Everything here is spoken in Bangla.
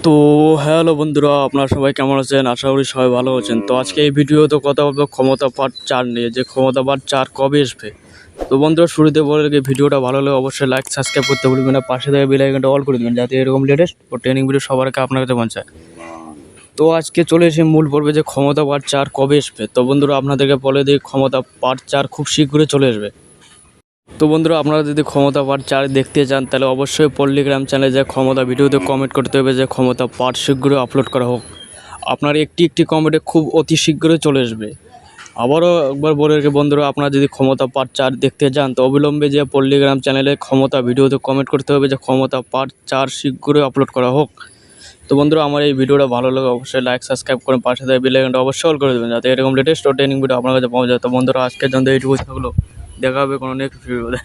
তো হ্যালো বন্ধুরা, আপনারা সবাই কেমন আছেন? আশা করি সবাই ভালো আছেন। তো আজকে এই ভিডিওতে কথা বলবো ক্ষমতা পার্ট 4 নিয়ে, যে ক্ষমতা পার্ট 4 কবে আসবে। তো বন্ধুরা, শুরুতে বলে রাখি, ভিডিওটা ভালো লাগলে অবশ্যই লাইক সাবস্ক্রাইব করতে ভুলবেন না, পাশে থেকে বেল আইকনটা অল করে দেবেন, যাতে এরকম লেটেস্ট ও ট্রেনিং ভিডিও সবার আগে আপনার কাছে পৌঁছায়। তো আজকে চলে এসে মূল পর্বে, যে ক্ষমতা পার্ট 4 কবে আসবে। তো বন্ধুরা, আপনাদেরকে বলে দিই, ক্ষমতা পার্ট 4 খুব শীঘ্রই চলে আসবে। তো বন্ধুরা, আপনারা যদি ক্ষমতা পার্ট 4 দেখতে চান, তাহলে অবশ্যই পল্লিগ্রাম চ্যানেলে যে ক্ষমতা ভিডিওতে কমেন্ট করতে হবে যে ক্ষমতা পার্ট শীঘ্রই আপলোড করা হোক। আপনার একটি কমেন্টে খুব অতি শীঘ্রই চলে আসবে। আবারও একবার বলে রেখে বন্ধুরা, আপনারা যদি ক্ষমতা পার্ট 4 দেখতে চান, তো অবিলম্বে যে পল্লিগ্রাম চ্যানেলে ক্ষমতা ভিডিওতে কমেন্ট করতে হবে যে ক্ষমতা পার্ট 4 শীঘ্রই আপলোড করা হোক। তো বন্ধুরা, আমার এই ভিডিওটা ভালো লাগে অবশ্যই লাইক সাবস্ক্রাইব করে পাশে থেকে বেল আইকনটা অবশ্যই অল করে দেবেন, যাতে এরকম লেটেস্ট ও ট্রেনিং ভিডিও আপনার কাছে পাওয়া যায়। তো বন্ধুরা, আজকের জন্য এইটুকু থাকলো, দেখা হবে কোনো নেক্সট ভিডিওতে।